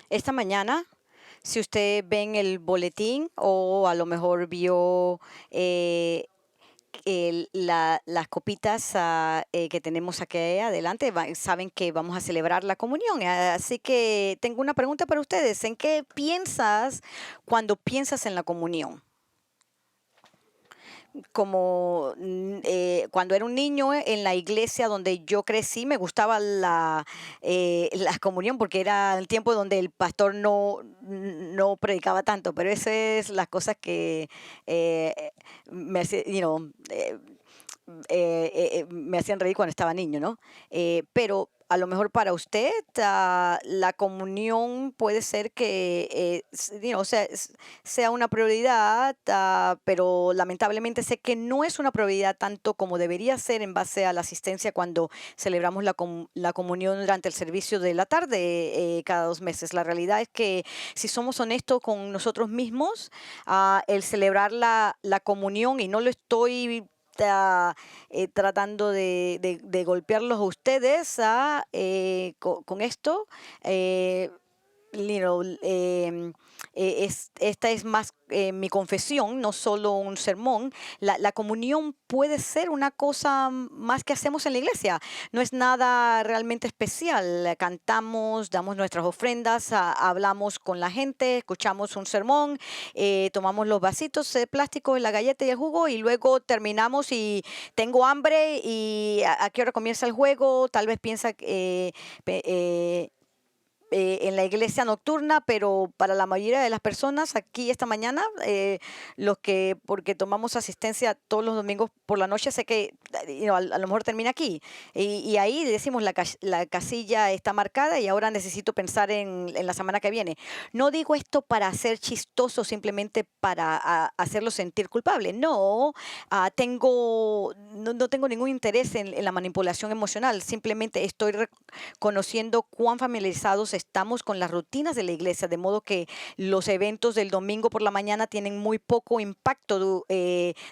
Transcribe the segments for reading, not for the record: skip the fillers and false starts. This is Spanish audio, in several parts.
Esta mañana, si usted ve en el boletín o a lo mejor vio eh, las copitas que tenemos aquí adelante, saben que vamos a celebrar la comunión. Así que tengo una pregunta para ustedes. ¿En qué piensas cuando piensas en la comunión? Como cuando era un niño en la iglesia donde yo crecí, me gustaba la comunión porque era el tiempo donde el pastor no predicaba tanto, pero esas es las cosas que eh, me, hace- you know, me hacían reír cuando estaba niño, ¿no? Pero a lo mejor para usted la comunión puede ser que sea una prioridad, pero lamentablemente sé que no es una prioridad tanto como debería ser en base a la asistencia cuando celebramos la comunión durante el servicio de la tarde cada 2 meses. La realidad es que si somos honestos con nosotros mismos, el celebrar la comunión, y no lo estoy tratando de golpearlos a ustedes con esto. eh, esta es más mi confesión, no solo un sermón. La comunión puede ser una cosa más que hacemos en la iglesia. No es nada realmente especial. Cantamos, damos nuestras ofrendas, hablamos con la gente, escuchamos un sermón, tomamos los vasitos de plástico, la galleta y el jugo, y luego terminamos y tengo hambre y a qué hora comienza el juego. Tal vez piensa en la iglesia nocturna, pero para la mayoría de las personas aquí esta mañana, porque tomamos asistencia todos los domingos por la noche, sé que a lo mejor termina aquí. Y ahí decimos la casilla está marcada y ahora necesito pensar en la semana que viene. No digo esto para ser chistoso, simplemente para hacerlo sentir culpable. No, no tengo ningún interés en la manipulación emocional, simplemente estoy conociendo cuán familiarizados estamos con las rutinas de la iglesia, de modo que los eventos del domingo por la mañana tienen muy poco impacto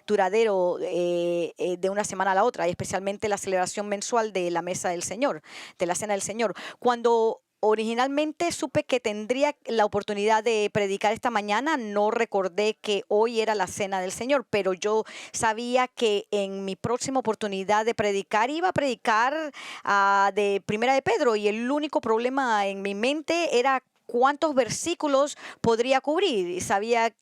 duradero de una semana a la otra, especialmente la celebración mensual de la mesa del Señor, de la cena del Señor. Cuando originalmente supe que tendría la oportunidad de predicar esta mañana, no recordé que hoy era la cena del Señor, pero yo sabía que en mi próxima oportunidad de predicar iba a predicar de Primera de Pedro, y el único problema en mi mente era cuántos versículos podría cubrir. Y sabía que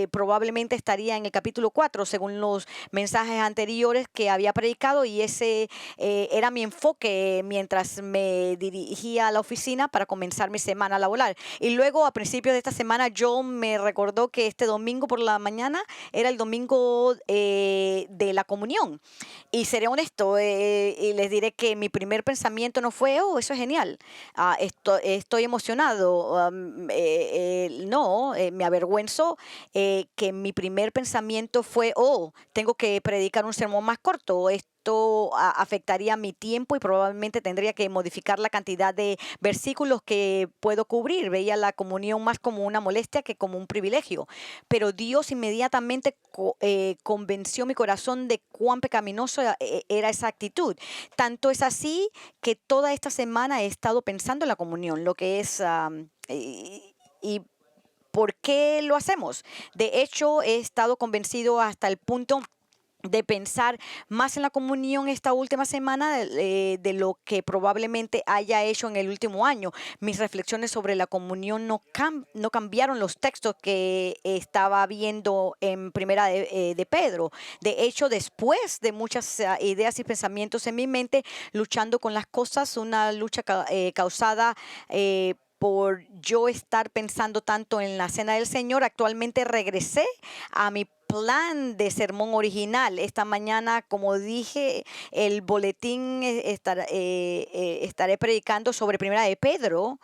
probablemente estaría en el capítulo 4 según los mensajes anteriores que había predicado, y ese era mi enfoque mientras me dirigía a la oficina para comenzar mi semana laboral. Y luego a principios de esta semana yo me recordó que este domingo por la mañana era el domingo de la comunión. Y seré honesto, y les diré que mi primer pensamiento no fue, oh, eso es genial, estoy emocionado. No, me avergüenzo que mi primer pensamiento fue, oh, tengo que predicar un sermón más corto. Esto afectaría mi tiempo y probablemente tendría que modificar la cantidad de versículos que puedo cubrir. Veía la comunión más como una molestia que como un privilegio. Pero Dios inmediatamente convenció mi corazón de cuán pecaminoso era esa actitud. Tanto es así que toda esta semana he estado pensando en la comunión, lo que es y por qué lo hacemos. De hecho, he estado convencido hasta el punto de pensar más en la comunión esta última semana de lo que probablemente haya hecho en el último año. Mis reflexiones sobre la comunión no cambiaron los textos que estaba viendo en Primera de Pedro. De hecho, después de muchas ideas y pensamientos en mi mente, luchando con las cosas, una lucha causada por yo estar pensando tanto en la cena del Señor, actualmente regresé a mi plan de sermón original. Esta mañana, como dije, el boletín estaré predicando sobre Primera de Pedro,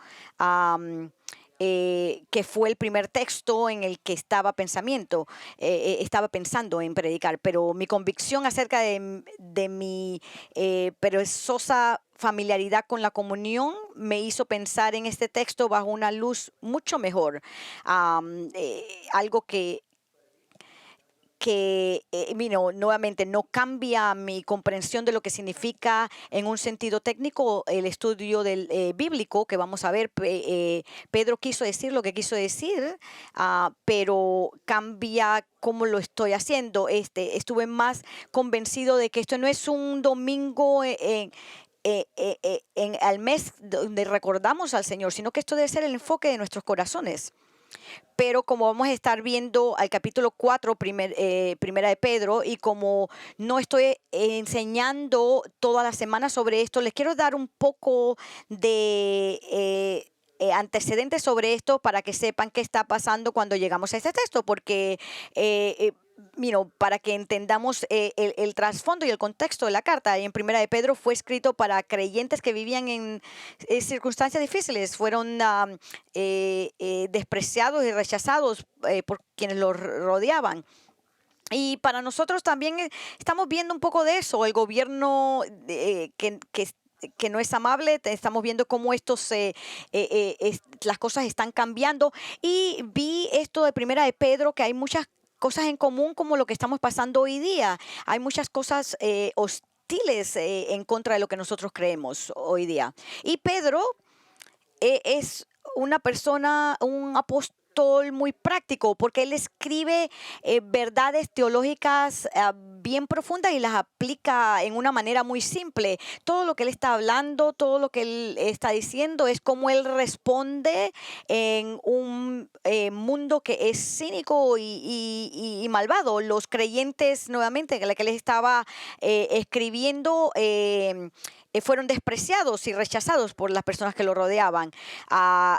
que fue el primer texto en el que estaba pensando en predicar, pero mi convicción acerca de mi perezosa familiaridad con la comunión me hizo pensar en este texto bajo una luz mucho mejor, algo nuevamente no cambia mi comprensión de lo que significa en un sentido técnico el estudio del bíblico que vamos a ver. Pedro quiso decir lo que quiso decir, pero cambia cómo lo estoy haciendo. Estuve más convencido de que esto no es un domingo al mes donde recordamos al Señor, sino que esto debe ser el enfoque de nuestros corazones. Pero como vamos a estar viendo al capítulo 4, primera de Pedro, y como no estoy enseñando toda la semana sobre esto, les quiero dar un poco de antecedentes sobre esto para que sepan qué está pasando cuando llegamos a este texto, porque para que entendamos el trasfondo y el contexto de la carta. En Primera de Pedro fue escrito para creyentes que vivían en circunstancias difíciles, fueron despreciados y rechazados por quienes los rodeaban. Y para nosotros también estamos viendo un poco de eso, el gobierno que no es amable. Estamos viendo cómo las cosas están cambiando, y vi esto de Primera de Pedro, que hay muchas cosas en común como lo que estamos pasando hoy día. Hay muchas cosas hostiles en contra de lo que nosotros creemos hoy día. Y Pedro es una persona, un apóstol muy práctico, porque él escribe verdades teológicas bien profundas y las aplica en una manera muy simple. Todo lo que él está hablando, todo lo que él está diciendo es como él responde en un mundo que es cínico y malvado. Los creyentes, nuevamente, que él estaba escribiendo, fueron despreciados y rechazados por las personas que lo rodeaban.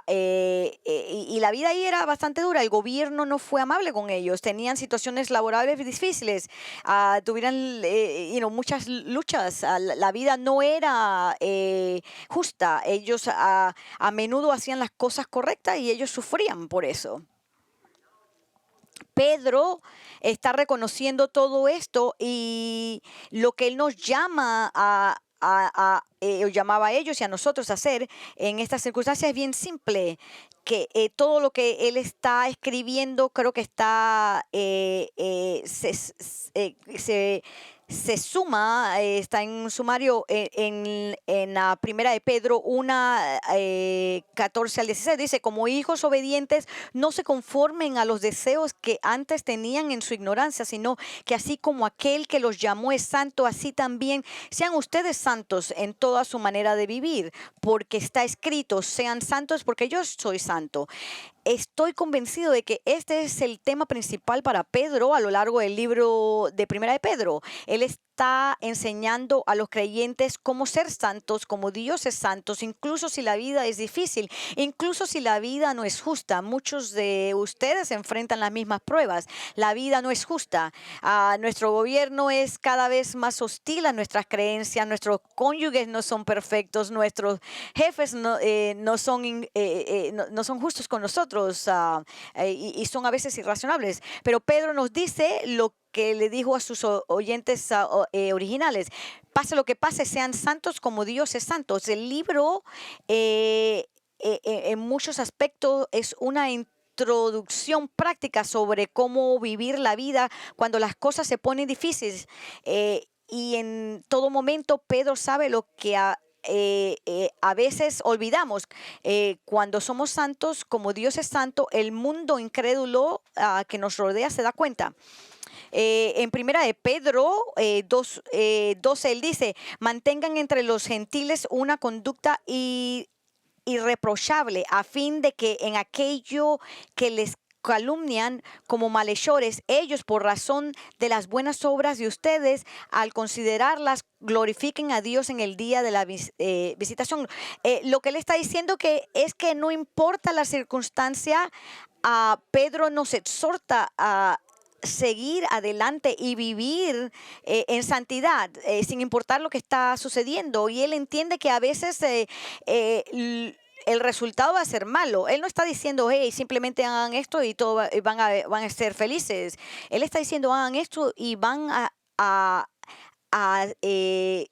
Y la vida ahí era bastante dura. El gobierno no fue amable con ellos. Tenían situaciones laborales difíciles. Tuvieron muchas luchas. La vida no era justa. Ellos a menudo hacían las cosas correctas y ellos sufrían por eso. Pedro está reconociendo todo esto, y lo que él nos llama llamaba a ellos y a nosotros a hacer en estas circunstancias es bien simple, que todo lo que él está escribiendo creo que está se suma, está en un sumario en la Primera de Pedro 1, 14 al 16. Dice: como hijos obedientes, no se conformen a los deseos que antes tenían en su ignorancia, sino que así como aquel que los llamó es santo, así también sean ustedes santos en toda su manera de vivir, porque está escrito: sean santos porque yo soy santo. Estoy convencido de que este es el tema principal para Pedro a lo largo del libro de Primera de Pedro. Él está enseñando a los creyentes cómo ser santos, como Dios es santo, incluso si la vida es difícil, incluso si la vida no es justa. Muchos de ustedes enfrentan las mismas pruebas. La vida no es justa. Nuestro gobierno es cada vez más hostil a nuestras creencias. Nuestros cónyuges no son perfectos. Nuestros jefes no son justos con nosotros. Y son a veces irracionables. Pero Pedro nos dice lo que le dijo a sus oyentes originales: pase lo que pase, sean santos como Dios es santo. El libro en muchos aspectos es una introducción práctica sobre cómo vivir la vida cuando las cosas se ponen difíciles. Y en todo momento Pedro sabe lo que a veces olvidamos. Cuando somos santos como Dios es santo, el mundo incrédulo que nos rodea se da cuenta. En Primera de Pedro 12, él dice: mantengan entre los gentiles una conducta irreprochable, a fin de que en aquello que les calumnian como malhechores, ellos, por razón de las buenas obras de ustedes, al considerarlas, glorifiquen a Dios en el día de la visitación. Lo que él está diciendo es que no importa la circunstancia, Pedro nos exhorta a seguir adelante y vivir en santidad, sin importar lo que está sucediendo. Y él entiende que a veces el resultado va a ser malo. Él no está diciendo: hey, simplemente hagan esto y van a ser felices. Él está diciendo: hagan esto y van a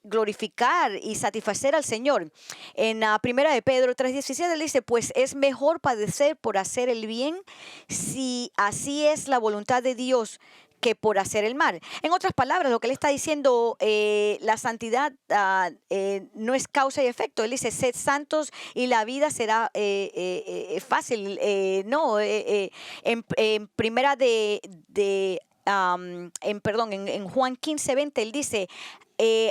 glorificar y satisfacer al Señor. En Primera de Pedro 3:17 él dice: pues es mejor padecer por hacer el bien, si así es la voluntad de Dios, que por hacer el mal. En otras palabras, lo que él está diciendo, la santidad no es causa y efecto. Él dice, sed santos y la vida será fácil. No, en primera en Juan 15:20, él dice,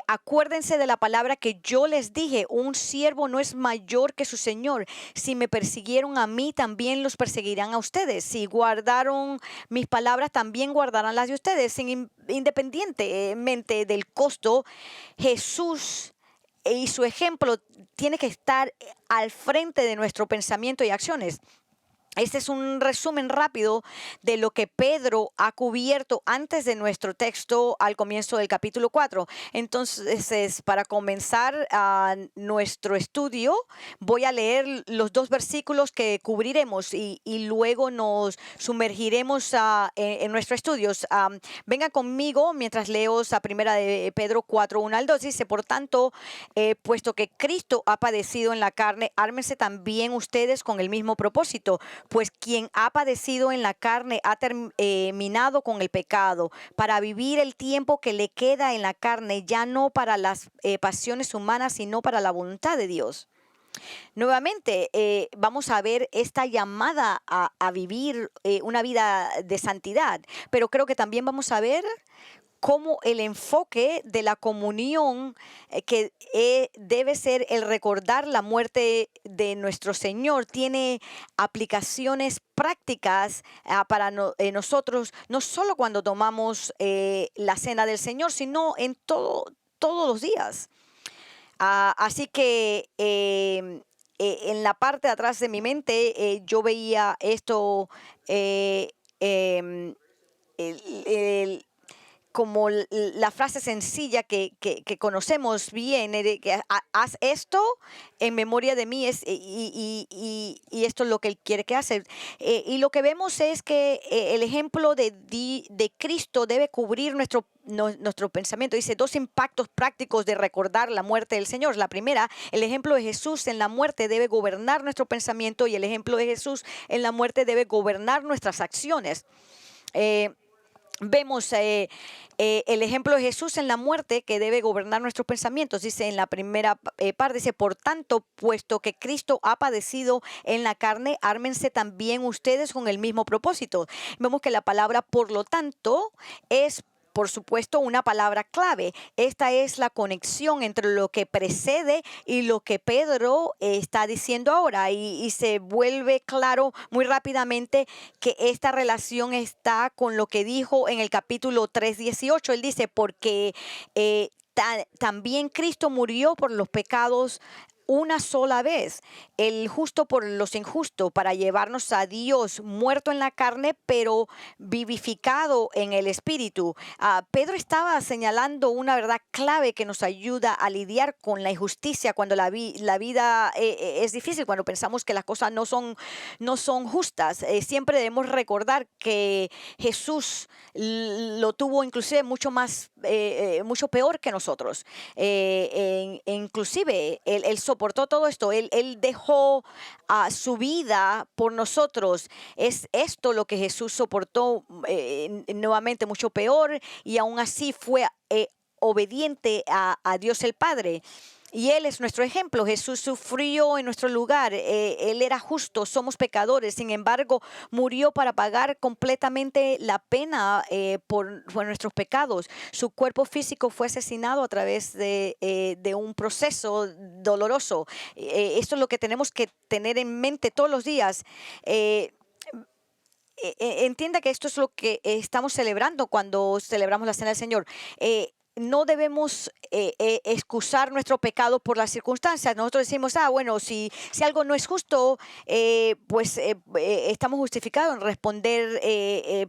acuérdense de la palabra que yo les dije, un siervo no es mayor que su señor. Si me persiguieron a mí, también los perseguirán a ustedes. Si guardaron mis palabras, también guardarán las de ustedes. Independientemente del costo, Jesús y su ejemplo tiene que estar al frente de nuestro pensamiento y acciones. Este es un resumen rápido de lo que Pedro ha cubierto antes de nuestro texto al comienzo del capítulo 4. Entonces, para comenzar nuestro estudio, voy a leer los dos versículos que cubriremos y luego nos sumergiremos en nuestros estudios. Vengan conmigo mientras leo a primera de Pedro 4, 1 al 2. Dice, por tanto, puesto que Cristo ha padecido en la carne, ármense también ustedes con el mismo propósito. Pues quien ha padecido en la carne ha terminado con el pecado, para vivir el tiempo que le queda en la carne, ya no para las pasiones humanas, sino para la voluntad de Dios. Nuevamente, vamos a ver esta llamada a vivir una vida de santidad, pero creo que también vamos a ver cómo el enfoque de la comunión que debe ser el recordar la muerte de nuestro Señor tiene aplicaciones prácticas para nosotros, no solo cuando tomamos la cena del Señor, sino en todos los días. Así que en la parte de atrás de mi mente yo veía esto em, el- el- como la frase sencilla que conocemos bien, de que haz esto en memoria de mí, y esto es lo que Él quiere que hace. Y lo que vemos es que el ejemplo de Cristo debe cubrir nuestro pensamiento. Dice dos impactos prácticos de recordar la muerte del Señor. La primera, el ejemplo de Jesús en la muerte debe gobernar nuestro pensamiento, y el ejemplo de Jesús en la muerte debe gobernar nuestras acciones. Vemos el ejemplo de Jesús en la muerte que debe gobernar nuestros pensamientos. Dice en la primera parte, dice, por tanto, puesto que Cristo ha padecido en la carne, ármense también ustedes con el mismo propósito. Vemos que la palabra por lo tanto es, por supuesto, una palabra clave. Esta es la conexión entre lo que precede y lo que Pedro está diciendo ahora, y se vuelve claro muy rápidamente que esta relación está con lo que dijo en el capítulo 3:18. Él dice, porque también Cristo murió por los pecados una sola vez, el justo por los injustos, para llevarnos a Dios, muerto en la carne, pero vivificado en el Espíritu. Pedro estaba señalando una verdad clave que nos ayuda a lidiar con la injusticia cuando la vida es difícil, cuando pensamos que las cosas no son justas. Siempre debemos recordar que Jesús lo tuvo inclusive mucho peor que nosotros. Inclusive él soportó todo esto, él dejó su vida por nosotros. Es esto lo que Jesús soportó, nuevamente mucho peor, y aún así fue obediente a Dios el Padre. Y Él es nuestro ejemplo. Jesús sufrió en nuestro lugar. Él era justo, somos pecadores. Sin embargo, murió para pagar completamente la pena por nuestros pecados. Su cuerpo físico fue asesinado a través de un proceso doloroso. Esto es lo que tenemos que tener en mente todos los días. Entienda que esto es lo que estamos celebrando cuando celebramos la Cena del Señor. No debemos excusar nuestro pecado por las circunstancias. Nosotros decimos, bueno, si algo no es justo, pues estamos justificados en responder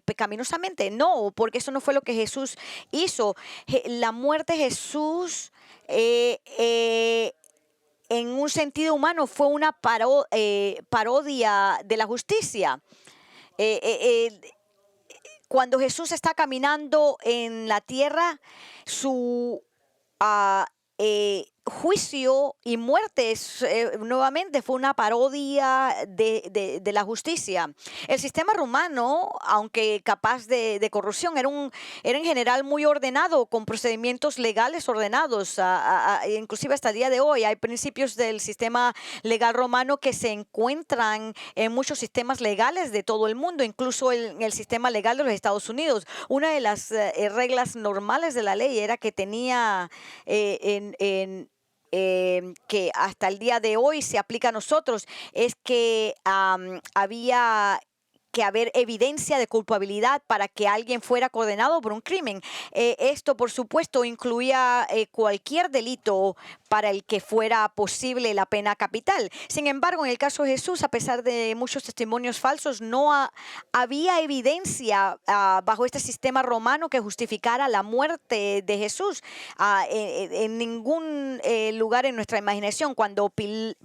pecaminosamente. No, porque eso no fue lo que Jesús hizo. La muerte de Jesús, en un sentido humano, fue una parodia de la justicia. Eh, eh, eh, Cuando Jesús está caminando en la tierra, su juicio y muerte nuevamente fue una parodia de la justicia. El sistema romano, aunque capaz de corrupción, era en general muy ordenado, con procedimientos legales ordenados. Inclusive hasta el día de hoy hay principios del sistema legal romano que se encuentran en muchos sistemas legales de todo el mundo, incluso en el sistema legal de los Estados Unidos. Una de las reglas normales de la ley era que tenía que hasta el día de hoy se aplica a nosotros, es que había que haber evidencia de culpabilidad para que alguien fuera condenado por un crimen. Esto, por supuesto, incluía cualquier delito para el que fuera posible la pena capital. Sin embargo, en el caso de Jesús, a pesar de muchos testimonios falsos, no había evidencia bajo este sistema romano que justificara la muerte de Jesús. En ningún lugar en nuestra imaginación, cuando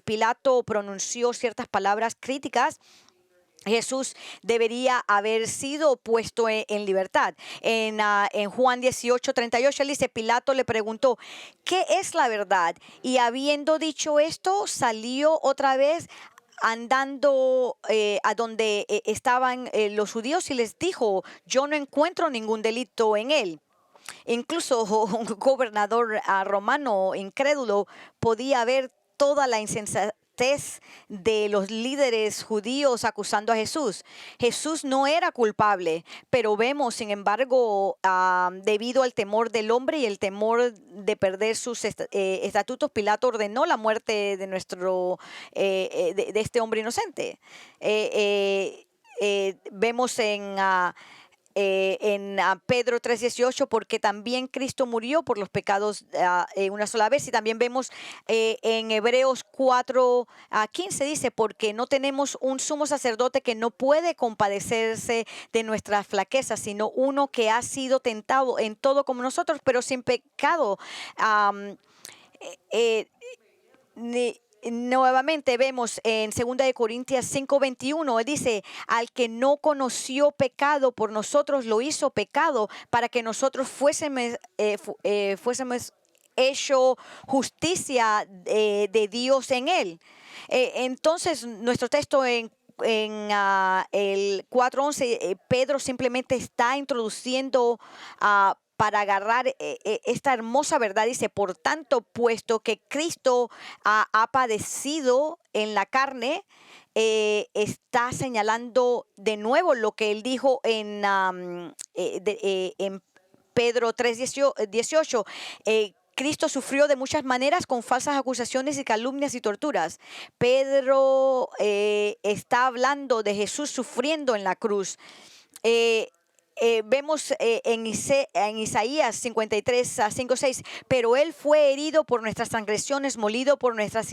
Pilato pronunció ciertas palabras críticas, Jesús debería haber sido puesto en libertad. En Juan 18:38, él dice, Pilato le preguntó, ¿qué es la verdad? Y habiendo dicho esto, salió otra vez andando a donde estaban los judíos y les dijo, yo no encuentro ningún delito en él. Incluso un gobernador romano incrédulo podía ver toda la insensatez de los líderes judíos acusando a Jesús. Jesús no era culpable, pero vemos, sin embargo, debido al temor del hombre y el temor de perder sus estatutos, Pilato ordenó la muerte de de este hombre inocente. Vemos en Pedro 3:18, porque también Cristo murió por los pecados una sola vez. Y también vemos en Hebreos 4:15, dice, porque no tenemos un sumo sacerdote que no puede compadecerse de nuestras flaquezas, sino uno que ha sido tentado en todo como nosotros, pero sin pecado. Nuevamente vemos en 2 Corintios 5:21, él dice, al que no conoció pecado, por nosotros lo hizo pecado, para que nosotros fuésemos hecho justicia de Dios en él. Entonces, nuestro texto en el 4:11, Pedro simplemente está introduciendo para agarrar esta hermosa verdad. Dice, por tanto, puesto que Cristo ha padecido en la carne, está señalando de nuevo lo que él dijo en Pedro 3:18. Cristo sufrió de muchas maneras con falsas acusaciones y calumnias y torturas. Pedro está hablando de Jesús sufriendo en la cruz. Vemos en Isaías 53:5-6, pero él fue herido por nuestras transgresiones, molido por nuestras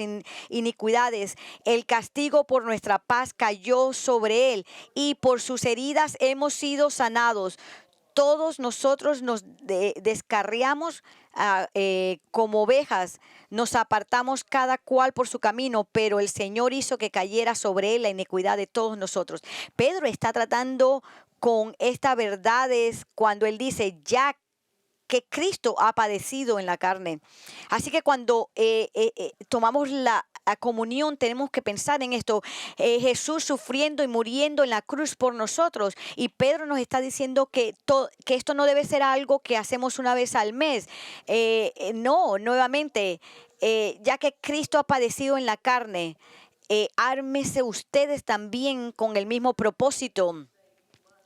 iniquidades. El castigo por nuestra paz cayó sobre él, y por sus heridas hemos sido sanados. Todos nosotros nos descarriamos como ovejas, nos apartamos cada cual por su camino, pero el Señor hizo que cayera sobre él la iniquidad de todos nosotros. Pedro está tratando con estas verdades cuando él dice, ya que Cristo ha padecido en la carne. Así que cuando tomamos la comunión, tenemos que pensar en esto. Jesús sufriendo y muriendo en la cruz por nosotros. Y Pedro nos está diciendo que esto no debe ser algo que hacemos una vez al mes. No, nuevamente, ya que Cristo ha padecido en la carne, ármese ustedes también con el mismo propósito.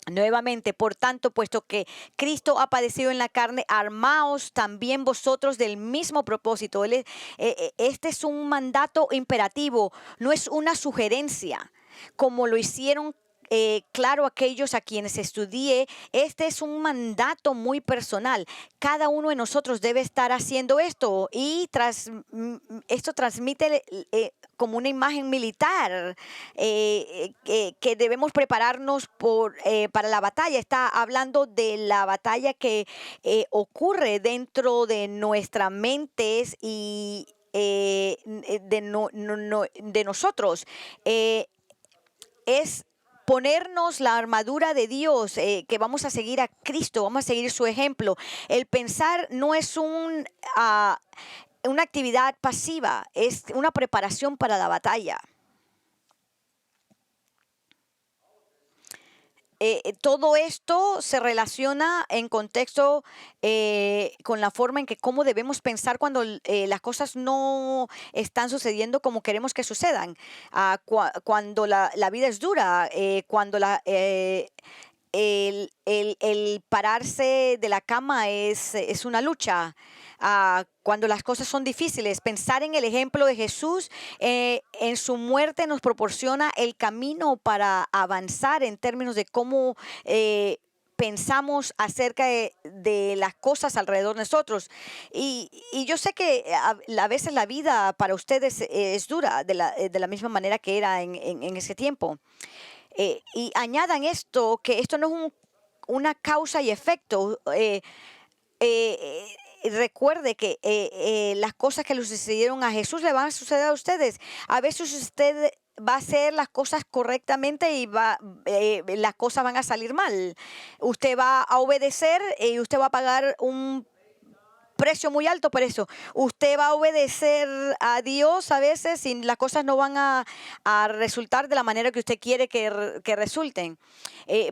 Nuevamente, por tanto, puesto que Cristo ha padecido en la carne, armaos también vosotros del mismo propósito. Este es un mandato imperativo, no es una sugerencia, como lo hicieron claro aquellos a quienes estudié. Este es un mandato muy personal. Cada uno de nosotros debe estar haciendo esto, y esto transmite como una imagen militar que debemos prepararnos para la batalla. Está hablando de la batalla que ocurre dentro de nuestras mentes y de nosotros. Es ponernos la armadura de Dios, que vamos a seguir a Cristo, vamos a seguir su ejemplo. El pensar no es una actividad pasiva, es una preparación para la batalla. Todo esto se relaciona en contexto con la forma en que cómo debemos pensar cuando las cosas no están sucediendo como queremos que sucedan. Cuando la vida es dura, cuando el pararse de la cama es una lucha. Cuando las cosas son difíciles, pensar en el ejemplo de Jesús, en su muerte nos proporciona el camino para avanzar en términos de cómo pensamos acerca de las cosas alrededor de nosotros. Y yo sé que a veces la vida para ustedes es dura de la misma manera que era en ese tiempo. Y añadan esto, que esto no es una causa y efecto. Recuerde que las cosas que le sucedieron a Jesús le van a suceder a ustedes. A veces usted va a hacer las cosas correctamente y las cosas van a salir mal. Usted va a obedecer y usted va a pagar un precio muy alto por eso. Usted va a obedecer a Dios a veces y las cosas no van a resultar de la manera que usted quiere que resulten.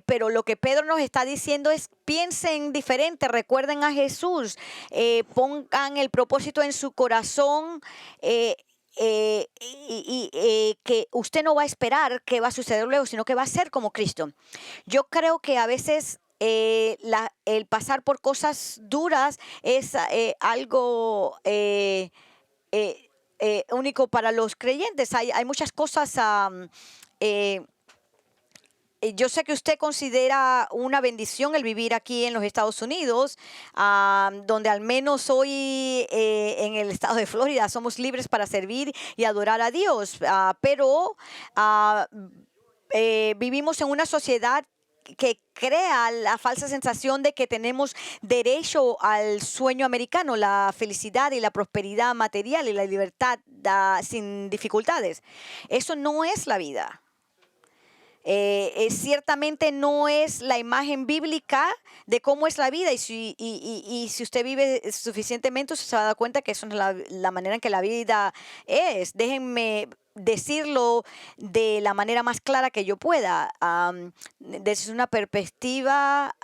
Pero lo que Pedro nos está diciendo es: piensen diferente, recuerden a Jesús, pongan el propósito en su corazón. Que usted no va a esperar qué va a suceder luego, sino que va a ser como Cristo. Yo creo que a veces el pasar por cosas duras es algo único para los creyentes. Hay muchas cosas. Eh, yo sé que usted considera una bendición el vivir aquí en los Estados Unidos, donde al menos hoy en el estado de Florida somos libres para servir y adorar a Dios, pero vivimos en una sociedad que crea la falsa sensación de que tenemos derecho al sueño americano, la felicidad y la prosperidad material y la libertad sin dificultades. Eso no es la vida. Ciertamente no es la imagen bíblica de cómo es la vida, y si usted vive suficientemente se va a dar cuenta que eso no es la manera en que la vida es. Déjenme decirlo de la manera más clara que yo pueda, desde una perspectiva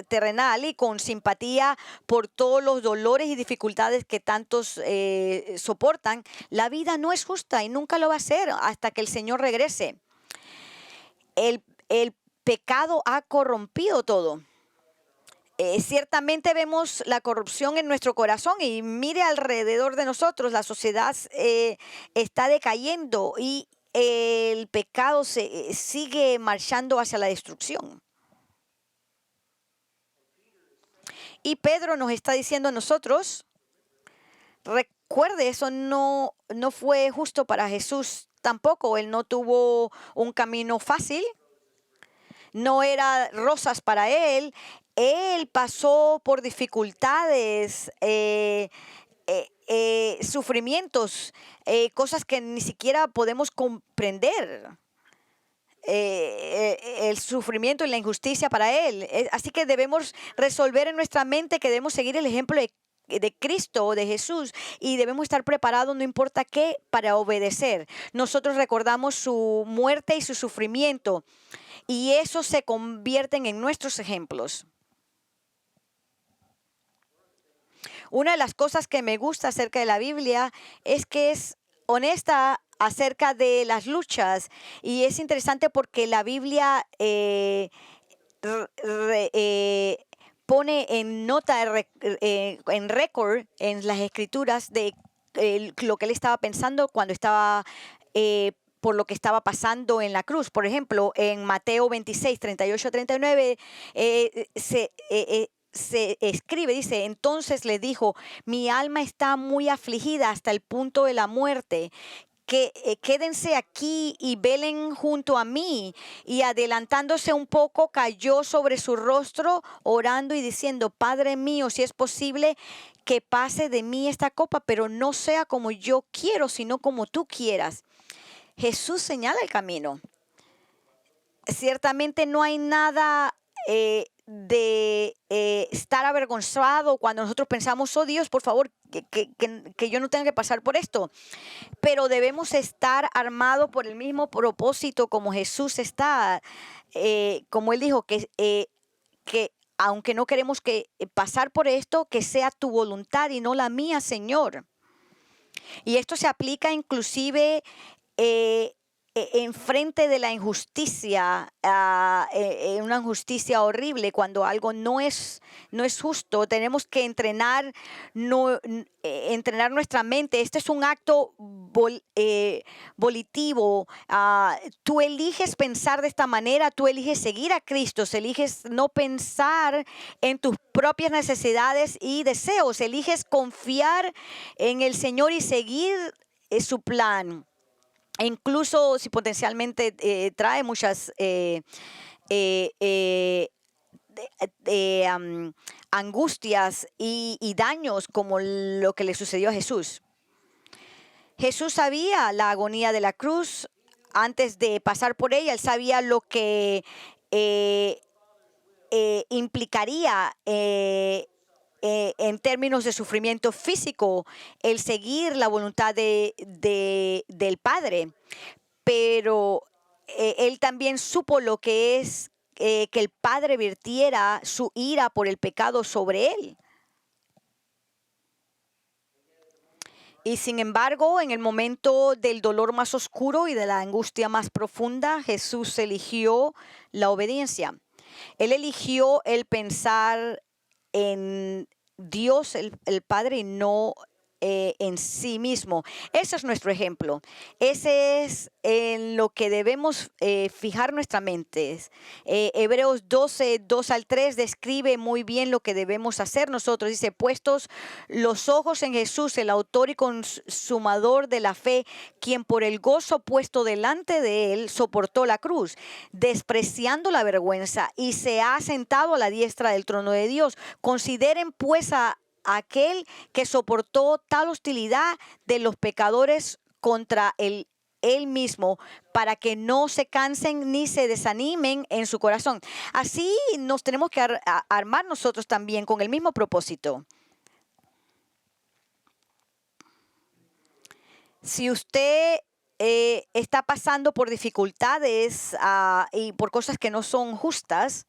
terrenal y con simpatía por todos los dolores y dificultades que tantos soportan. La vida no es justa y nunca lo va a ser hasta que el Señor regrese. El pecado ha corrompido todo. Ciertamente vemos la corrupción en nuestro corazón, y mire alrededor de nosotros, la sociedad está decayendo y el pecado sigue marchando hacia la destrucción. Y Pedro nos está diciendo a nosotros: recuerde, eso no fue justo para Jesús tampoco. Él no tuvo un camino fácil, no era rosas para él. Él pasó por dificultades, sufrimientos, cosas que ni siquiera podemos comprender. El sufrimiento y la injusticia para él. Así que debemos resolver en nuestra mente que debemos seguir el ejemplo de Cristo, de Jesús, y debemos estar preparados, no importa qué, para obedecer. Nosotros recordamos su muerte y su sufrimiento, y eso se convierten en nuestros ejemplos. Una de las cosas que me gusta acerca de la Biblia es que es honesta acerca de las luchas, y es interesante porque la Biblia pone en nota, en récord en las escrituras de lo que él estaba pensando cuando estaba por lo que estaba pasando en la cruz. Por ejemplo, en Mateo 26, 38 a 39 se escribe, dice: entonces le dijo, mi alma está muy afligida hasta el punto de la muerte. Que quédense aquí y velen junto a mí. Y adelantándose un poco, cayó sobre su rostro, orando y diciendo: Padre mío, si es posible, que pase de mí esta copa, pero no sea como yo quiero, sino como tú quieras. Jesús señala el camino. Ciertamente no hay nada de estar estar avergonzado cuando nosotros pensamos, oh Dios, por favor, que yo no tenga que pasar por esto. Pero debemos estar armados por el mismo propósito como Jesús está. Como Él dijo, que aunque no queremos que pasar por esto, que sea tu voluntad y no la mía, Señor. Y esto se aplica inclusive en frente de la injusticia, una injusticia horrible, cuando algo no es justo. Tenemos que entrenar nuestra mente. Este es un acto volitivo. Tú eliges pensar de esta manera, tú eliges seguir a Cristo, eliges no pensar en tus propias necesidades y deseos, eliges confiar en el Señor y seguir su plan. E incluso si potencialmente trae muchas angustias y daños, como lo que le sucedió a Jesús. Jesús sabía la agonía de la cruz antes de pasar por ella. Él sabía lo que implicaría en términos de sufrimiento físico el seguir la voluntad del Padre. Pero él también supo lo que es que el Padre vertiera su ira por el pecado sobre él. Y sin embargo, en el momento del dolor más oscuro y de la angustia más profunda, Jesús eligió la obediencia. Él eligió el pensar en Dios, el Padre, y no en sí mismo. Ese es nuestro ejemplo. Ese es en lo que debemos fijar nuestra mente. Hebreos 12, 2 al 3 describe muy bien lo que debemos hacer nosotros. Dice, puestos los ojos en Jesús, el autor y consumador de la fe, quien por el gozo puesto delante de él soportó la cruz, despreciando la vergüenza, y se ha sentado a la diestra del trono de Dios. Consideren pues a aquel que soportó tal hostilidad de los pecadores contra él mismo, para que no se cansen ni se desanimen en su corazón. Así nos tenemos que armar nosotros también con el mismo propósito. Si usted está pasando por dificultades y por cosas que no son justas,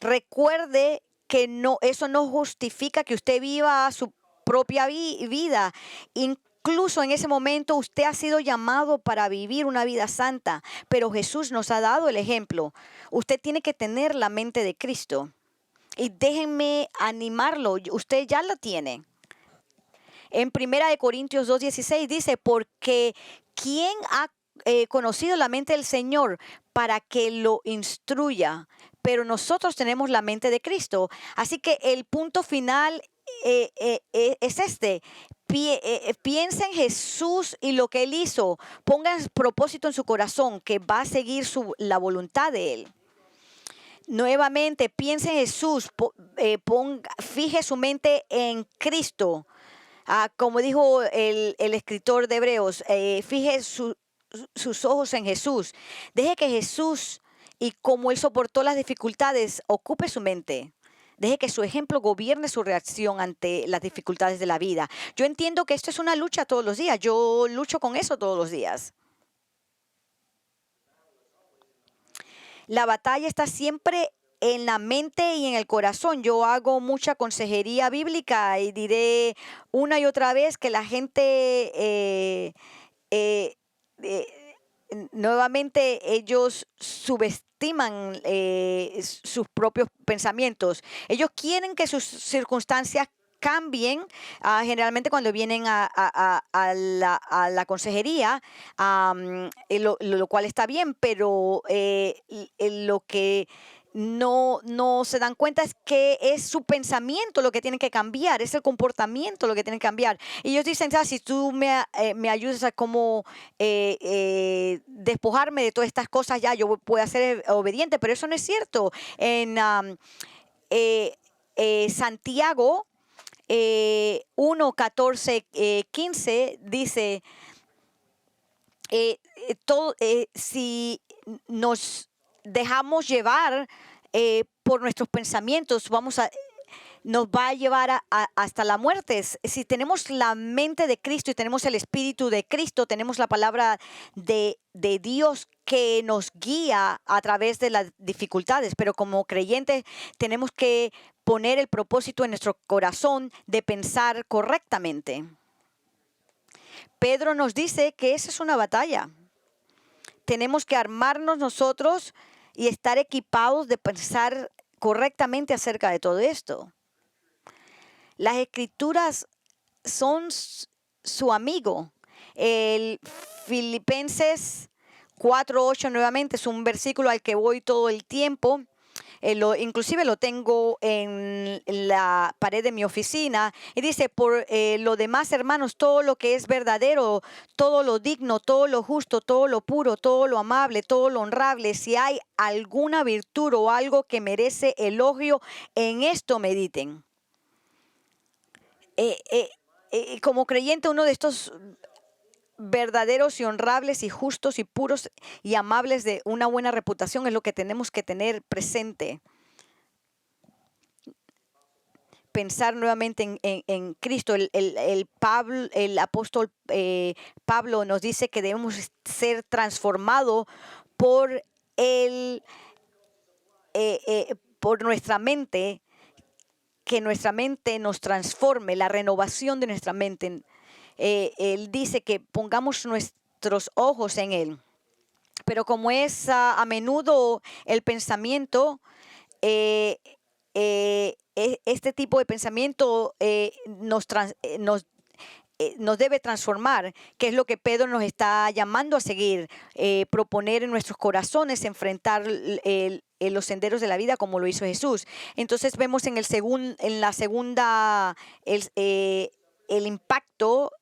recuerde que eso no justifica que usted viva su propia vida. Incluso en ese momento usted ha sido llamado para vivir una vida santa, pero Jesús nos ha dado el ejemplo. Usted tiene que tener la mente de Cristo. Y déjenme animarlo, usted ya la tiene. En 1 Corintios 2:16 dice, porque ¿quién ha conocido la mente del Señor para que lo instruya? Pero nosotros tenemos la mente de Cristo. Así que el punto final es este. Piensa en Jesús y lo que Él hizo. Pongan propósito en su corazón que va a seguir la voluntad de Él. Nuevamente, piensa en Jesús. Fije su mente en Cristo. Como dijo el escritor de Hebreos, fije sus ojos en Jesús. Deje que Jesús, y como Él soportó las dificultades, ocupe su mente. Deje que su ejemplo gobierne su reacción ante las dificultades de la vida. Yo entiendo que esto es una lucha todos los días. Yo lucho con eso todos los días. La batalla está siempre en la mente y en el corazón. Yo hago mucha consejería bíblica y diré una y otra vez que la gente nuevamente ellos subestiman sus propios pensamientos. Ellos quieren que sus circunstancias cambien, generalmente cuando vienen a la consejería, lo cual está bien, pero lo que no se dan cuenta es que es su pensamiento lo que tiene que cambiar, es el comportamiento lo que tiene que cambiar. Y ellos dicen, si tú me ayudas a cómo despojarme de todas estas cosas, ya yo puedo ser obediente, pero eso no es cierto. En Santiago 1, 14, 15 dice, si nos dejamos llevar por nuestros pensamientos, vamos a nos va a llevar hasta la muerte. Si tenemos la mente de Cristo y tenemos el Espíritu de Cristo, tenemos la palabra de Dios que nos guía a través de las dificultades, pero como creyentes tenemos que poner el propósito en nuestro corazón de pensar correctamente. Pedro nos dice que esa es una batalla. Tenemos que armarnos nosotros y estar equipados de pensar correctamente acerca de todo esto. Las escrituras son su amigo. El Filipenses 4:8 nuevamente es un versículo al que voy todo el tiempo. Inclusive lo tengo en la pared de mi oficina y dice: por lo demás, hermanos, todo lo que es verdadero, todo lo digno, todo lo justo, todo lo puro, todo lo amable, todo lo honrable, si hay alguna virtud o algo que merece elogio, en esto mediten. Como creyente, uno de estos verdaderos y honrables y justos y puros y amables de una buena reputación es lo que tenemos que tener presente. Pensar nuevamente en Cristo. El apóstol Pablo nos dice que debemos ser transformados por por nuestra mente, que nuestra mente nos transforme, la renovación de nuestra mente. Él dice que pongamos nuestros ojos en Él. Pero como es a menudo el pensamiento, este tipo de pensamiento nos debe transformar, que es lo que Pedro nos está llamando a seguir, proponer en nuestros corazones, enfrentar los senderos de la vida como lo hizo Jesús. Entonces vemos en la segunda el impacto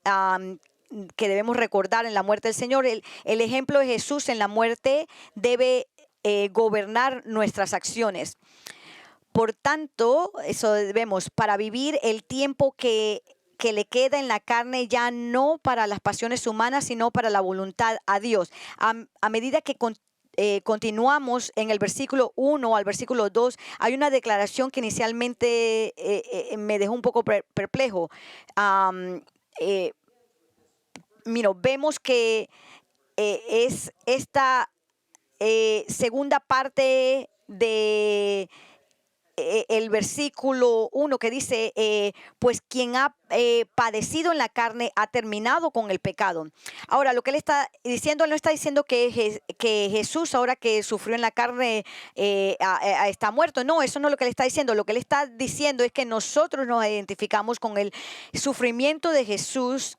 que debemos recordar en la muerte del Señor. El ejemplo de Jesús en la muerte debe gobernar nuestras acciones. Por tanto, eso debemos, para vivir el tiempo que le queda en la carne, ya no para las pasiones humanas, sino para la voluntad a Dios. A medida que continuamos en el versículo 1 al versículo 2, hay una declaración que inicialmente me dejó un poco perplejo. Vemos que es esta segunda parte de el versículo 1 que dice, pues quien ha padecido en la carne ha terminado con el pecado. Ahora, lo que él está diciendo, él no está diciendo que Jesús, ahora que sufrió en la carne, está muerto. No, eso no es lo que él está diciendo. Lo que él está diciendo es que nosotros nos identificamos con el sufrimiento de Jesús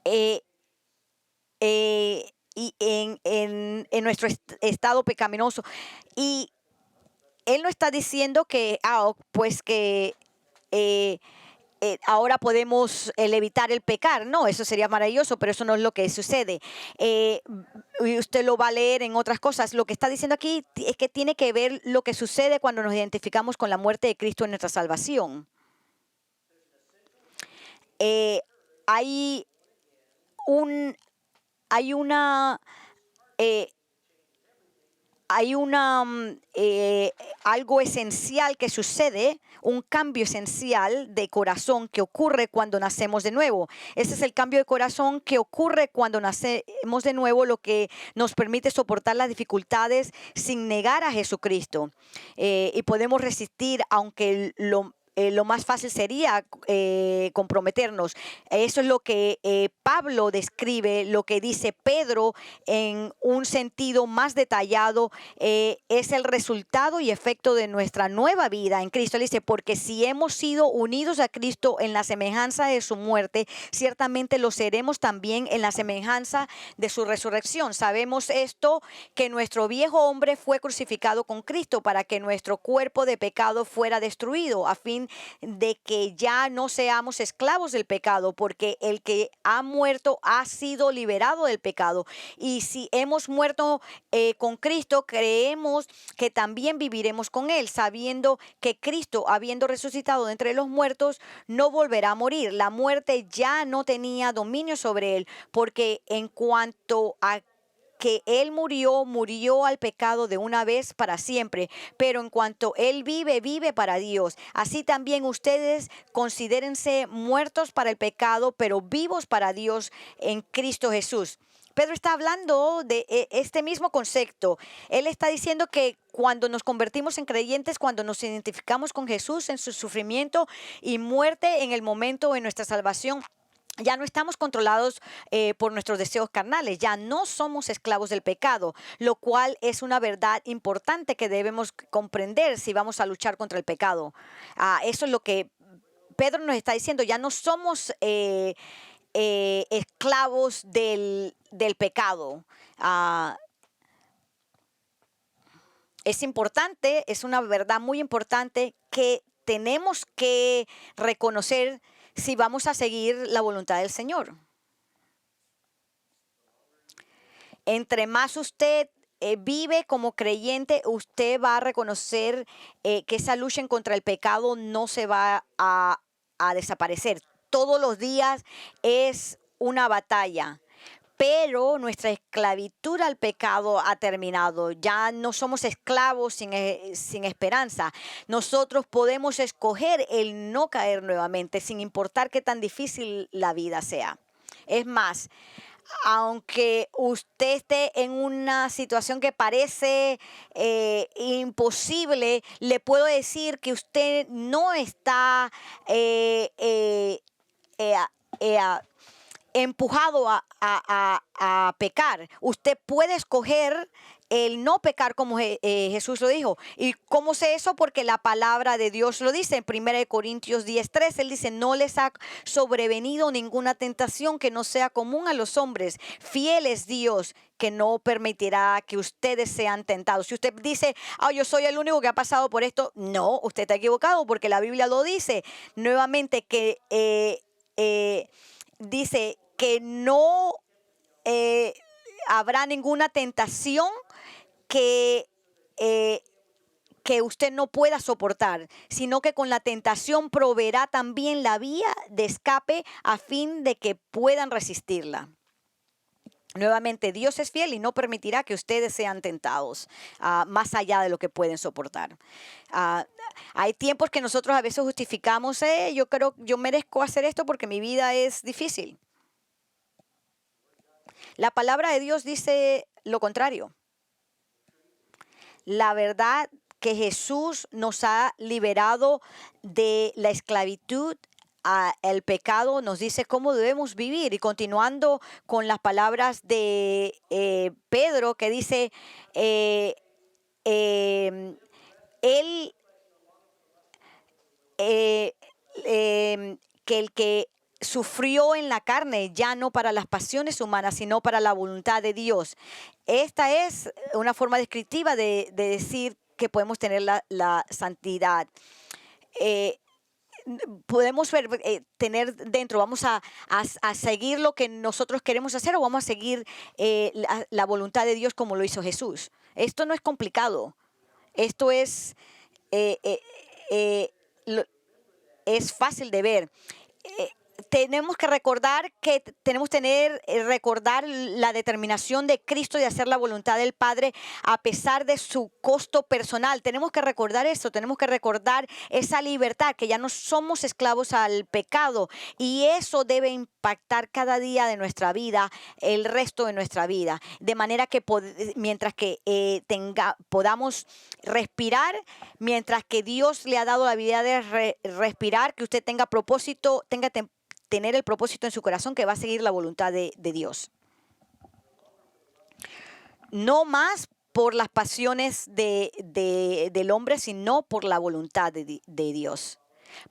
y en nuestro estado pecaminoso. Y él no está diciendo que, pues que ahora podemos evitar el pecar. No, eso sería maravilloso, pero eso no es lo que sucede. Y usted lo va a leer en otras cosas. Lo que está diciendo aquí es que tiene que ver lo que sucede cuando nos identificamos con la muerte de Cristo en nuestra salvación. Hay algo esencial que sucede, un cambio esencial de corazón que ocurre cuando nacemos de nuevo. Ese es el cambio de corazón que ocurre cuando nacemos de nuevo, lo que nos permite soportar las dificultades sin negar a Jesucristo. Y podemos resistir, aunque lo más fácil sería comprometernos. Eso es lo que Pablo describe, lo que dice Pedro en un sentido más detallado, es el resultado y efecto de nuestra nueva vida en Cristo. Él dice, porque si hemos sido unidos a Cristo en la semejanza de su muerte, ciertamente lo seremos también en la semejanza de su resurrección. Sabemos esto, que nuestro viejo hombre fue crucificado con Cristo para que nuestro cuerpo de pecado fuera destruido, a fin de que ya no seamos esclavos del pecado, porque el que ha muerto ha sido liberado del pecado. Y si hemos muerto con Cristo, creemos que también viviremos con Él, sabiendo que Cristo, habiendo resucitado de entre los muertos, no volverá a morir. La muerte ya no tenía dominio sobre Él, porque en cuanto a que Él murió al pecado de una vez para siempre, pero en cuanto Él vive, vive para Dios. Así también ustedes considérense muertos para el pecado, pero vivos para Dios en Cristo Jesús. Pedro está hablando de este mismo concepto. Él está diciendo que cuando nos convertimos en creyentes, cuando nos identificamos con Jesús en su sufrimiento y muerte en el momento de nuestra salvación, ya no estamos controlados por nuestros deseos carnales, ya no somos esclavos del pecado, lo cual es una verdad importante que debemos comprender si vamos a luchar contra el pecado. Eso es lo que Pedro nos está diciendo, ya no somos esclavos del pecado. Es importante, es una verdad muy importante que tenemos que reconocer si vamos a seguir la voluntad del Señor. Entre más usted vive como creyente, usted va a reconocer que esa lucha contra el pecado no se va a desaparecer. Todos los días es una batalla. Pero nuestra esclavitud al pecado ha terminado. Ya no somos esclavos sin esperanza. Nosotros podemos escoger el no caer nuevamente, sin importar qué tan difícil la vida sea. Es más, aunque usted esté en una situación que parece imposible, le puedo decir que usted no está empujado a pecar. Usted puede escoger el no pecar como Jesús lo dijo. ¿Y cómo sé eso? Porque la palabra de Dios lo dice en 1 Corintios 10:3. Él dice, no les ha sobrevenido ninguna tentación que no sea común a los hombres. Fiel es Dios, que no permitirá que ustedes sean tentados. Si usted dice, yo soy el único que ha pasado por esto, no, usted está equivocado, porque la Biblia lo dice nuevamente que dice que no habrá ninguna tentación que usted no pueda soportar, sino que con la tentación proveerá también la vía de escape a fin de que puedan resistirla. Nuevamente, Dios es fiel y no permitirá que ustedes sean tentados más allá de lo que pueden soportar. Hay tiempos que nosotros a veces justificamos, yo merezco hacer esto porque mi vida es difícil. La palabra de Dios dice lo contrario. La verdad que Jesús nos ha liberado de la esclavitud al pecado, nos dice cómo debemos vivir. Y continuando con las palabras de Pedro, que dice, él, que el que sufrió en la carne, ya no para las pasiones humanas, sino para la voluntad de Dios. Esta es una forma descriptiva de decir que podemos tener la santidad. Podemos tener dentro, vamos a seguir lo que nosotros queremos hacer o vamos a seguir la voluntad de Dios como lo hizo Jesús. Esto no es complicado. Esto es fácil de ver. Tenemos que recordar recordar la determinación de Cristo de hacer la voluntad del Padre a pesar de su costo personal. Tenemos que recordar eso, tenemos que recordar esa libertad, que ya no somos esclavos al pecado, y eso debe impactar cada día de nuestra vida, el resto de nuestra vida, de manera que mientras que podamos respirar, mientras que Dios le ha dado la habilidad de respirar, que usted tenga propósito, tener el propósito en su corazón que va a seguir la voluntad de Dios. No más por las pasiones del hombre, sino por la voluntad de Dios.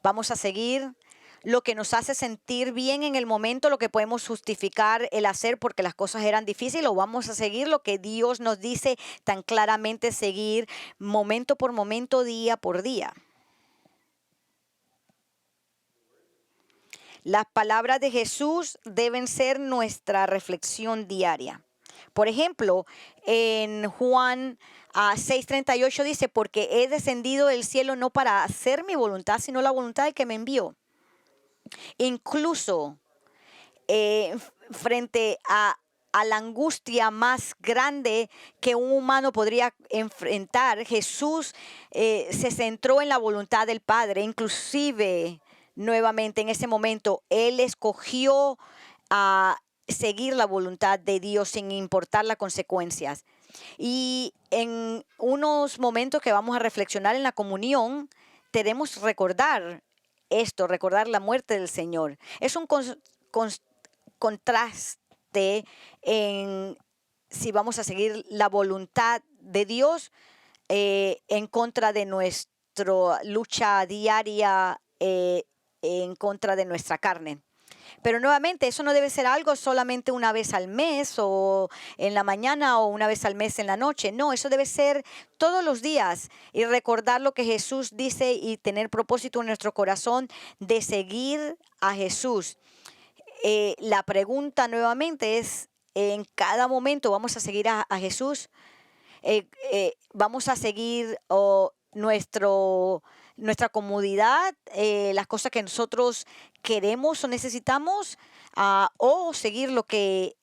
Vamos a seguir lo que nos hace sentir bien en el momento, lo que podemos justificar el hacer porque las cosas eran difíciles, o vamos a seguir lo que Dios nos dice tan claramente seguir momento por momento, día por día. Las palabras de Jesús deben ser nuestra reflexión diaria. Por ejemplo, en Juan 6:38 dice, porque he descendido del cielo no para hacer mi voluntad, sino la voluntad del que me envió. Incluso frente a a la angustia más grande que un humano podría enfrentar, Jesús se centró en la voluntad del Padre. Inclusive, nuevamente en ese momento, Él escogió a seguir la voluntad de Dios sin importar las consecuencias. Y en unos momentos que vamos a reflexionar en la comunión, debemos recordar esto, recordar la muerte del Señor. Es un contraste en si vamos a seguir la voluntad de Dios en contra de nuestra lucha diaria, en contra de nuestra carne. Pero nuevamente, eso no debe ser algo solamente una vez al mes o en la mañana o una vez al mes en la noche. No, eso debe ser todos los días y recordar lo que Jesús dice y tener propósito en nuestro corazón de seguir a Jesús. La pregunta nuevamente es, ¿en cada momento vamos a seguir a Jesús? Vamos a seguir nuestra comodidad, las cosas que nosotros queremos o necesitamos, o seguir lo que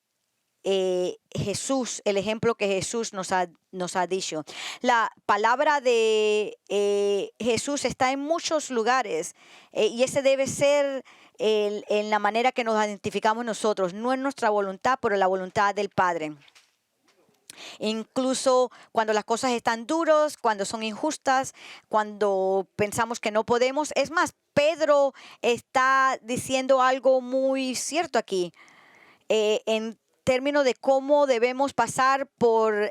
Jesús, el ejemplo que Jesús nos ha dicho. La palabra de Jesús está en muchos lugares y ese debe ser en la manera que nos identificamos nosotros, no en nuestra voluntad, pero la voluntad del Padre. Incluso cuando las cosas están duras, cuando son injustas, cuando pensamos que no podemos. Es más, Pedro está diciendo algo muy cierto aquí. En términos de cómo debemos pasar por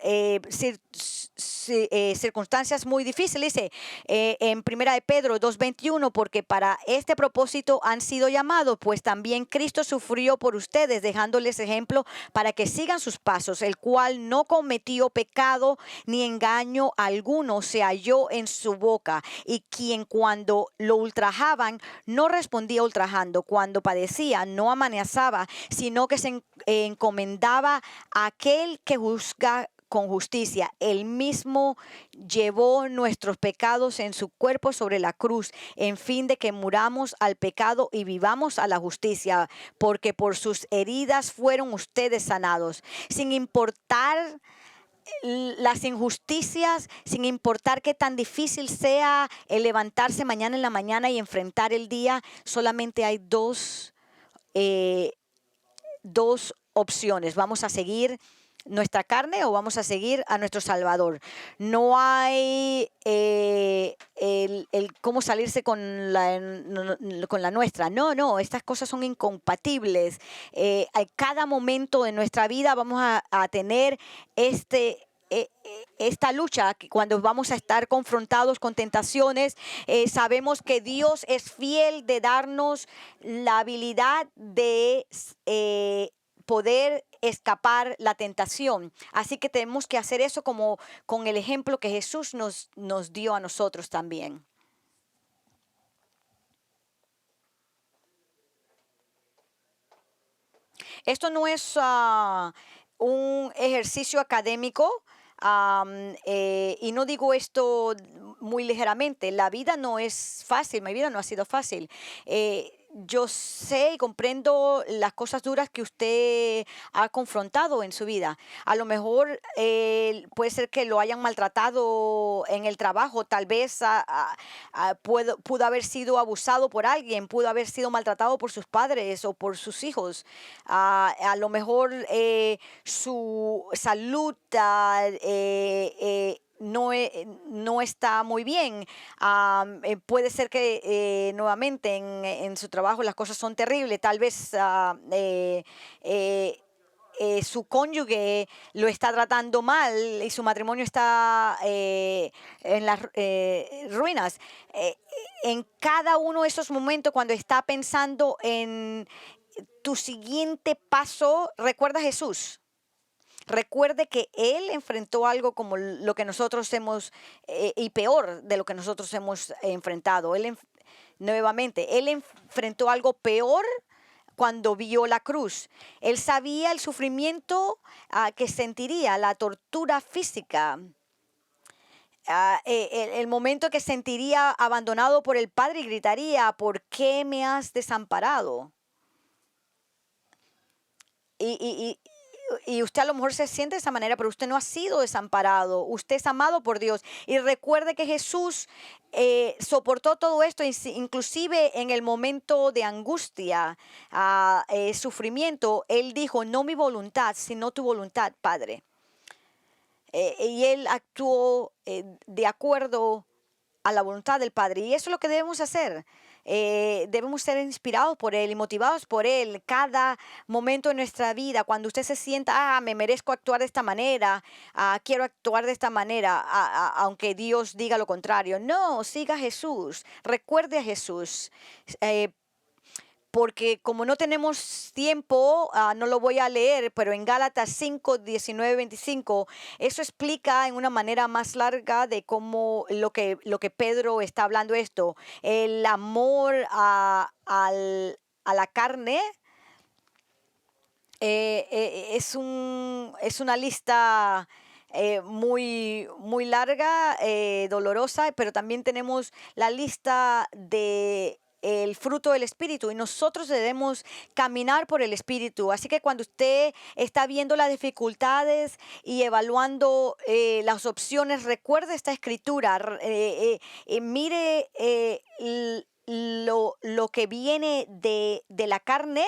circunstancias muy difíciles. Dice en Primera de Pedro 2:21, porque para este propósito han sido llamados, pues también Cristo sufrió por ustedes, dejándoles ejemplo para que sigan sus pasos, el cual no cometió pecado ni engaño alguno se halló en su boca, y quien cuando lo ultrajaban no respondía ultrajando, cuando padecía no amenazaba, sino que se encomendaba a aquel que juzga con justicia. Él mismo llevó nuestros pecados en su cuerpo sobre la cruz, en fin de que muramos al pecado y vivamos a la justicia, porque por sus heridas fueron ustedes sanados. Sin importar las injusticias, sin importar qué tan difícil sea el levantarse mañana en la mañana y enfrentar el día, solamente hay dos opciones. Vamos a seguir nuestra carne o vamos a seguir a nuestro Salvador. No hay el cómo salirse con la nuestra. No, estas cosas son incompatibles. A cada momento de nuestra vida vamos a tener esta lucha, cuando vamos a estar confrontados con tentaciones. Sabemos que Dios es fiel de darnos la habilidad de poder escapar la tentación. Así que tenemos que hacer eso como con el ejemplo que Jesús nos dio a nosotros también. Esto no es un ejercicio académico. Y no digo esto muy ligeramente. La vida no es fácil, mi vida no ha sido fácil. Yo sé y comprendo las cosas duras que usted ha confrontado en su vida. A lo mejor puede ser que lo hayan maltratado en el trabajo, tal vez pudo haber sido abusado por alguien, pudo haber sido maltratado por sus padres o por sus hijos. A lo mejor su salud no está muy bien. Puede ser que nuevamente en su trabajo las cosas son terribles. Tal vez su cónyuge lo está tratando mal y su matrimonio está en las ruinas. En cada uno de esos momentos, cuando está pensando en tu siguiente paso, recuerda a Jesús. Recuerde que Él enfrentó algo como lo que nosotros hemos, y peor de lo que nosotros hemos enfrentado. Nuevamente, Él enfrentó algo peor cuando vio la cruz. Él sabía el sufrimiento que sentiría, la tortura física. El momento que sentiría abandonado por el Padre y gritaría: ¿por qué me has desamparado? Y y usted a lo mejor se siente de esa manera, pero usted no ha sido desamparado. Usted es amado por Dios. Y recuerde que Jesús soportó todo esto, inclusive en el momento de angustia, sufrimiento. Él dijo, no mi voluntad, sino tu voluntad, Padre. Y él actuó de acuerdo a la voluntad del Padre. Y eso es lo que debemos hacer. Debemos ser inspirados por Él y motivados por Él cada momento de nuestra vida. Cuando usted se sienta, me merezco actuar de esta manera, quiero actuar de esta manera, aunque Dios diga lo contrario. No, siga a Jesús, recuerde a Jesús. Eh, porque como no tenemos tiempo, no lo voy a leer, pero en Gálatas 5, 19, 25, eso explica en una manera más larga de cómo lo que Pedro está hablando esto. El amor a la carne es una lista muy larga, dolorosa, pero también tenemos la lista de el fruto del Espíritu y nosotros debemos caminar por el Espíritu. Así que cuando usted está viendo las dificultades y evaluando las opciones, recuerde esta escritura, mire lo que viene de la carne.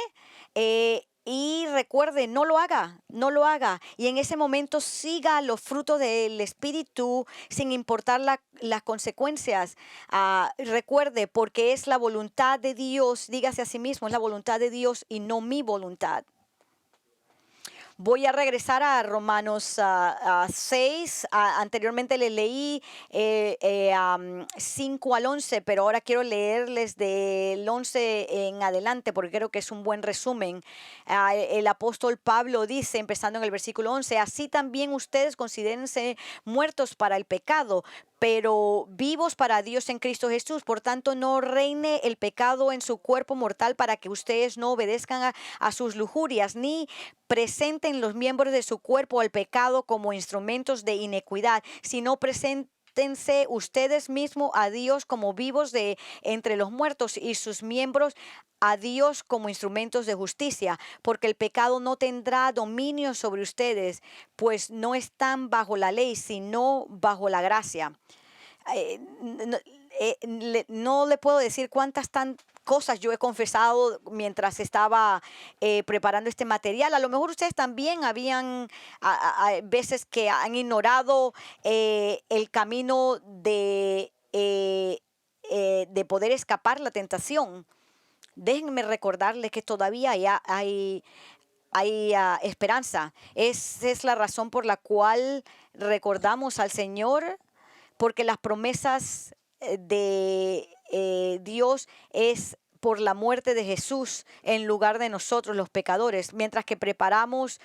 Y recuerde, no lo haga, no lo haga. Y en ese momento siga los frutos del Espíritu sin importar las consecuencias. Recuerde, porque es la voluntad de Dios, dígase a sí mismo, es la voluntad de Dios y no mi voluntad. Voy a regresar a Romanos 6. Anteriormente le leí 5 al 11, pero ahora quiero leerles del 11 en adelante porque creo que es un buen resumen. El apóstol Pablo dice, empezando en el versículo 11, así también ustedes considérense muertos para el pecado, pero vivos para Dios en Cristo Jesús. Por tanto, no reine el pecado en su cuerpo mortal para que ustedes no obedezcan a sus lujurias, ni presenten los miembros de su cuerpo al pecado como instrumentos de iniquidad, sino preséntense ustedes mismos a Dios como vivos de entre los muertos y sus miembros a Dios como instrumentos de justicia, porque el pecado no tendrá dominio sobre ustedes, pues no están bajo la ley, sino bajo la gracia. No, no le puedo decir cuántas cosas yo he confesado mientras estaba preparando este material. A lo mejor ustedes también habían veces que han ignorado el camino de poder escapar la tentación. Déjenme recordarles que todavía hay esperanza. Esa es la razón por la cual recordamos al Señor, porque las promesas de Dios es por la muerte de Jesús en lugar de nosotros los pecadores. Mientras que preparamos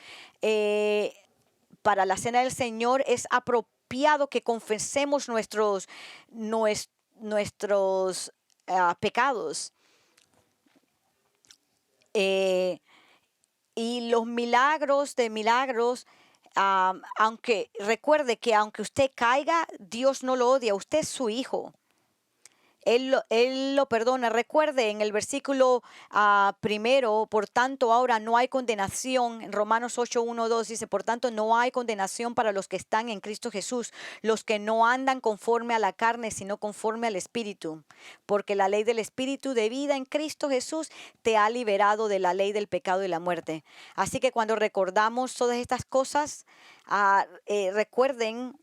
para la cena del Señor, es apropiado que confesemos nuestros pecados. Y los milagros de milagros, aunque recuerde que aunque usted caiga, Dios no lo odia, usted es su hijo. Él lo perdona. Recuerde en el versículo primero, por tanto ahora no hay condenación. En Romanos 8, 1, 2 dice, por tanto no hay condenación para los que están en Cristo Jesús, los que no andan conforme a la carne, sino conforme al Espíritu. Porque la ley del Espíritu de vida en Cristo Jesús te ha liberado de la ley del pecado y la muerte. Así que cuando recordamos todas estas cosas, recuerden